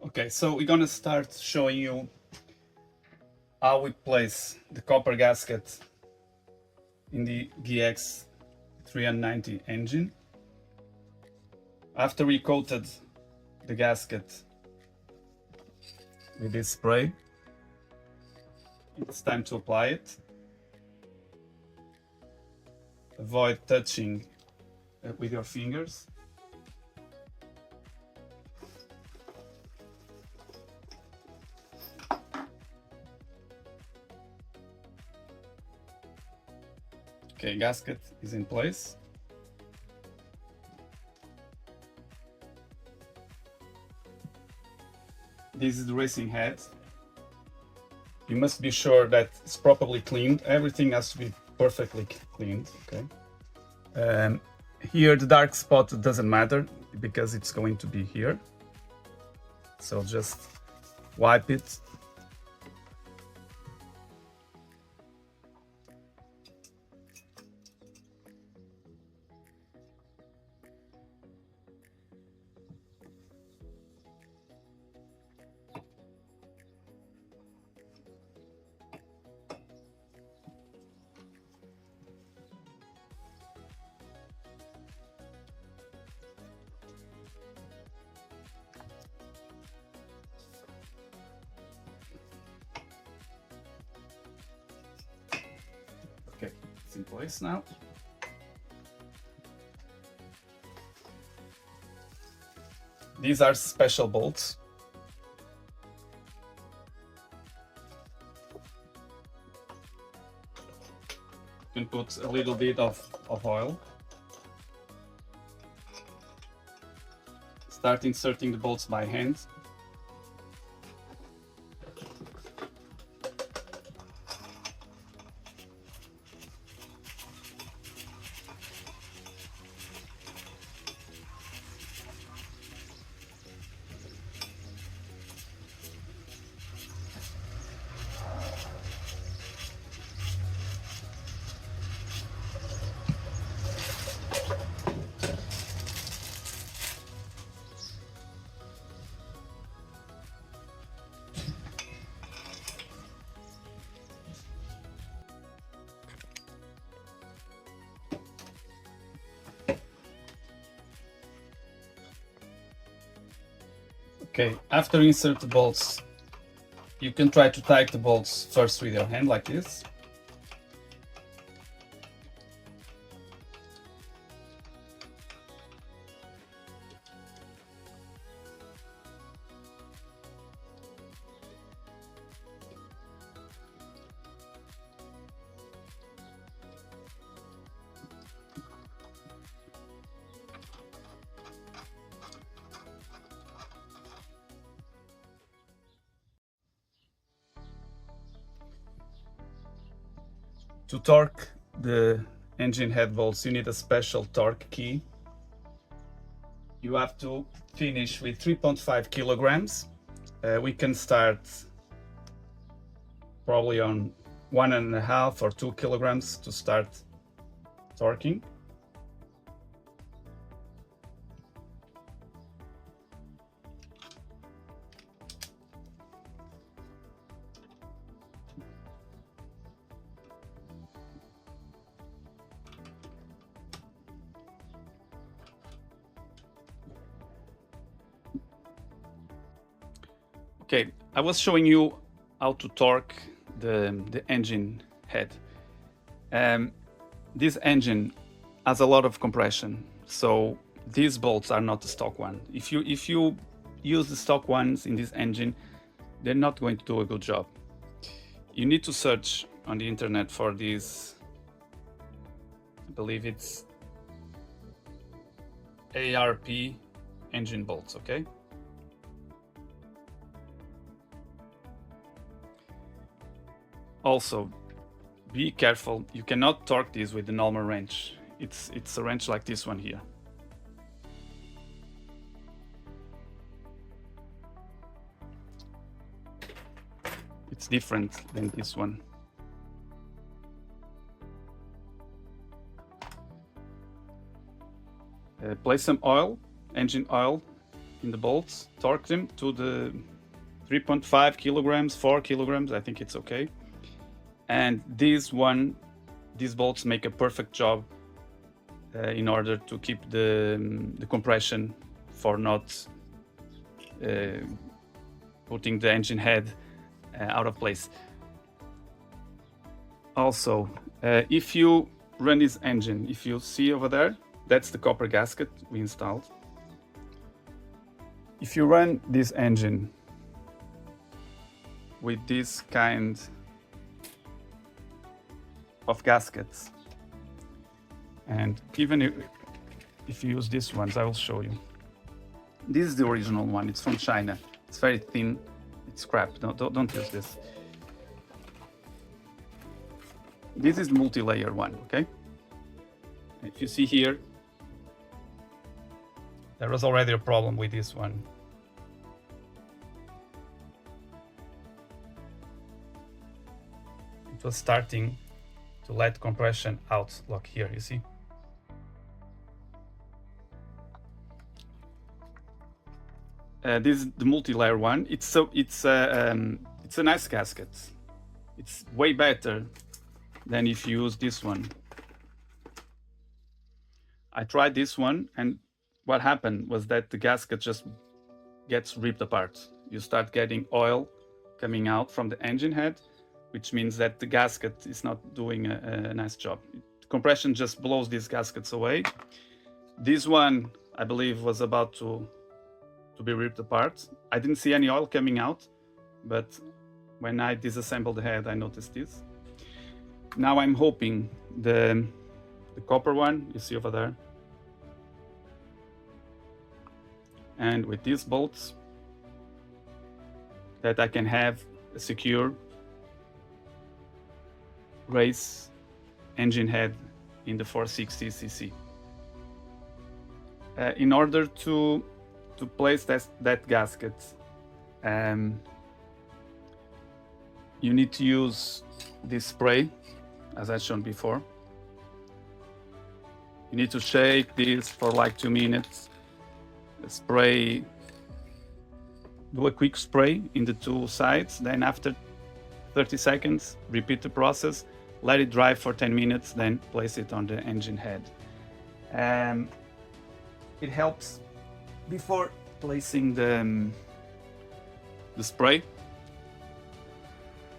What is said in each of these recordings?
Okay, so we're gonna start showing you how we place the copper gasket in the GX 390 engine. After we coated the gasket with this spray, it's time to apply it. Avoid touching with your fingers. Okay, gasket is in place. This is the racing head. You must be sure that it's properly cleaned. Everything has to be perfectly cleaned, okay? Here the dark spot doesn't matter because it's going to be here. So just wipe it. Okay, it's in place now. These are special bolts. You can put a little bit of oil. Start inserting the bolts by hand. Okay, after you insert the bolts, you can try to tighten the bolts first with your hand like this. To torque the engine head bolts, you need a special torque key. You have to finish with 3.5 kilograms. We can start probably on 1.5 or 2 kilograms to start torquing. Okay, I was showing you how to torque the engine head. This engine has a lot of compression, so these bolts are not the stock one. If you use the stock ones in this engine, they're not going to do a good job. You need to search on the internet for these, I believe it's ARP engine bolts, okay? Also, be careful, you cannot torque this with the normal wrench. It's a wrench like this one here. It's different than this one. Place some oil, engine oil, in the bolts, torque them to the 3.5 kilograms, 4 kilograms, I think it's okay. And these bolts make a perfect job in order to keep the compression for not putting the engine head out of place. Also, if you run this engine, if you see over there, that's the copper gasket we installed. If you run this engine with this kind of gaskets, and even if you use these ones, I will show you. This is the original one, it's from China. It's very thin, it's crap, don't use this. This is the multi-layer one, okay? If you see here, there was already a problem with this one. It was starting to let compression out, like here, you see? This is the multi-layer one. It's a nice gasket. It's way better than if you use this one. I tried this one, and what happened was that the gasket just gets ripped apart. You start getting oil coming out from the engine head, which means that the gasket is not doing a nice job. Compression just blows these gaskets away. This one, I believe, was about to be ripped apart. I didn't see any oil coming out, but when I disassembled the head, I noticed this. Now I'm hoping the copper one, you see over there, and with these bolts, that I can have a secure race engine head in the 460cc. In order to place that gasket, you need to use this spray, as I shown before. You need to shake this for like 2 minutes. Spray, do a quick spray in the two sides, then after 30 seconds, repeat the process, let it dry for 10 minutes, then place it on the engine head. It helps before placing the spray.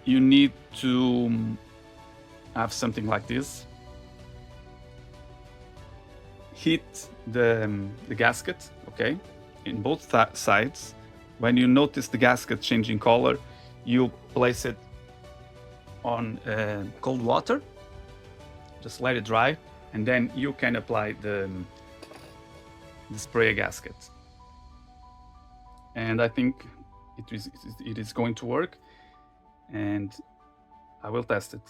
You need to have something like this. Hit the gasket, okay, in both sides. When you notice the gasket changing color, you place it on cold water, just let it dry, and then you can apply the spray gasket. And I think it is going to work, and I will test it.